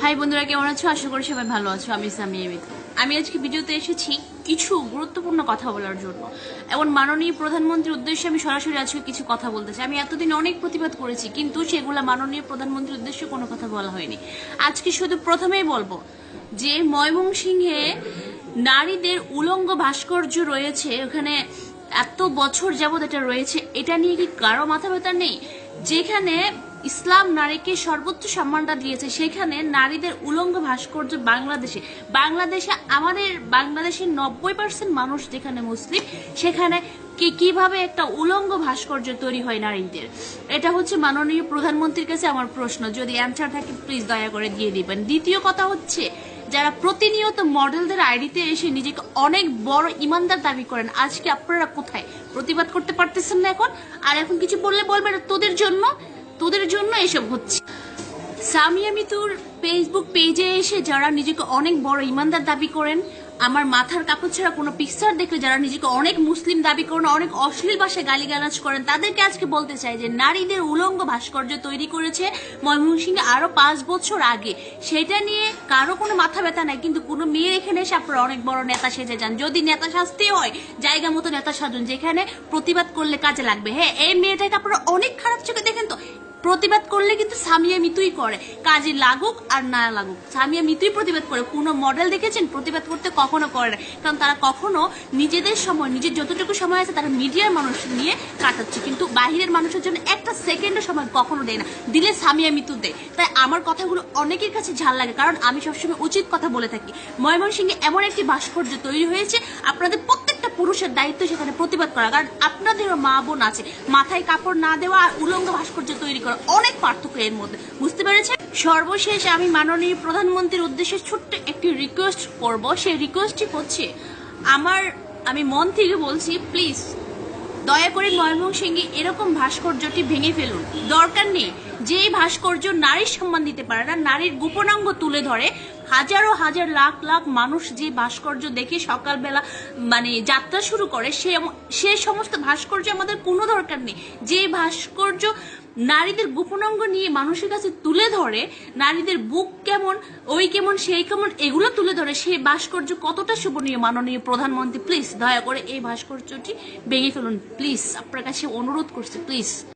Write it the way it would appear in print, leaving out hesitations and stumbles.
High বন্ধুরা, কেমন আছো? আশা করি সবাই ভালো আছো। আমি সামিয়া মিতু। আমি আজকে ভিডিওতে এসেছি কিছু গুরুত্বপূর্ণ কথা বলার জন্য। এবং মাননীয় প্রধানমন্ত্রীর উদ্দেশ্যে আমি সরাসরি আজকে কিছু কথা বলতে চাই। আমি এতদিন অনেক প্রতিবাদ করেছি, কিন্তু সেগুলো মাননীয় প্রধানমন্ত্রীর উদ্দেশ্যে কোনো কথা বলা হয়নি। আজকে শুধু প্রথমেই বলবো যে ময়মনসিংহে নারীদের উলঙ্গ ভাস্কর্য রয়েছে, ওখানে এত বছর যাবৎ এটা রয়েছে, এটা নিয়ে কি কারো মাথা ব্যথা নেই? যেখানে ইসলাম নারীকে সর্বোচ্চ সম্মানটা দিয়েছে, সেখানে নারীদের উলঙ্গ ভাস্কর্য বাংলাদেশে আমাদের বাংলাদেশের 90% মানুষ যেখানে মুসলিম, সেখানে কিভাবে একটা উলঙ্গ ভাস্কর্য তৈরি হয় নারীদের? এটা হচ্ছে মাননীয় প্রধানমন্ত্রীর কাছে আমার প্রশ্ন। যদি অ্যান্সার থাকে প্লিজ দয়া করে দিয়ে দিবেন। দ্বিতীয় কথা হচ্ছে, যারা প্রতিনিয়ত মডেলদের আইডিতে এসে নিজেকে অনেক বড় ইমানদার দাবি করেন, আজকে আপনারা কোথায়? প্রতিবাদ করতে পারতেছেন না এখন? আর এখন কিছু বললে বলবেন তোদের জন্য এসব হচ্ছে। সামিয়া মিতুর ফেসবুক পেজে এসে যারা নিজেকে অনেক বড় ইমানদার দাবি করেন, আমার মাথার কাপড় ছাড়া কোনো পিকচার দেখলে যারা নিজেকে অনেক মুসলিম দাবি করেন, অনেক অশ্লীল ভাষায় গালিগালাজ করেন, তাদেরকে আজকে বলতে চাই যে নারীদের উলঙ্গ ভাস্কর্য তৈরি করেছে ময়মনসিংহে আরো 5 বছর আগে। সেটা নিয়ে কারো কোনো মাথা ব্যথা নাই, কিন্তু কোনো মেয়ে এখানে এসে আপনারা অনেক বড় নেতা সেজে যান। যদি নেতা সাজতে হয় জায়গা মতো নেতা সাজুন, যেখানে প্রতিবাদ করলে কাজে লাগবে। হ্যাঁ, এই মেয়েটাকে আপনারা অনেক খারাপ চোখে দেখেন তো। প্রতিবাদ করলে কিন্তু সামিয়া মিতুই করে, কাজে লাগুক আর না লাগুক সামিয়া মিতুই প্রতিবাদ করে। কোনো মডেল দেখেছেন প্রতিবাদ করতে? কখনো করে না, কারণ তারা কখনো নিজেদের সময়, নিজের যতটুকু সময় আছে তারা মিডিয়ার মানুষ নিয়ে কাটাচ্ছে, কিন্তু বাহিরের মানুষের জন্য একটা সেকেন্ডের সময় কখনো দেয় না। দিলে সামিয়া মিতু দেয়। তাই আমার কথাগুলো অনেকের কাছে ঝাল লাগে, কারণ আমি সবসময় উচিত কথা বলে থাকি। ময়মনসিংহে এমন একটি ভাস্কর্য তৈরি হয়েছে, আপনাদের প্রত্যেকটা পুরুষের দায়িত্ব সেখানে প্রতিবাদ করা, কারণ আপনাদেরও মা বোন আছে। মাথায় কাপড় না দেওয়া আর উলঙ্গ ভাস্কর্য তৈরি করা অনেক পার্থক্য এর মধ্যে, বুঝতে পেরেছেন? সর্বশেষ আমি মাননীয় প্রধানমন্ত্রীর উদ্দেশ্যে ছোট্ট একটি রিকোয়েস্ট করব। সেই রিকোয়েস্টটি হচ্ছে, আমি মন থেকে বলছি, প্লিজ দয়া করে ময়মনসিংহে এরকম ভাস্কর্যটি ভেঙে ফেলুন। দরকার নেই। যে ভাস্কর্য নারীর সম্মান দিতে পারে না, নারীর গোপনাঙ্গ তুলে ধরে, হাজারো হাজার লাখ লাখ মানুষ যে ভাস্কর্য দেখে সকালবেলা যাত্রা শুরু করে, সে সমস্ত ভাস্কর্য আমাদের কোনো দরকার নেই। যে ভাস্কর্য নারীদের গোপনাঙ্গ নিয়ে মানুষের কাছে তুলে ধরে, নারীদের বুক কেমন, ওই কেমন, সেই কেমন, এগুলো তুলে ধরে, সেই ভাস্কর্য কতটা শোভনীয়। মাননীয় প্রধানমন্ত্রী প্লিজ দয়া করে এই ভাস্কর্যটি ভেঙে ফেলুন। প্লিজ আপনার কাছে অনুরোধ করছি, প্লিজ।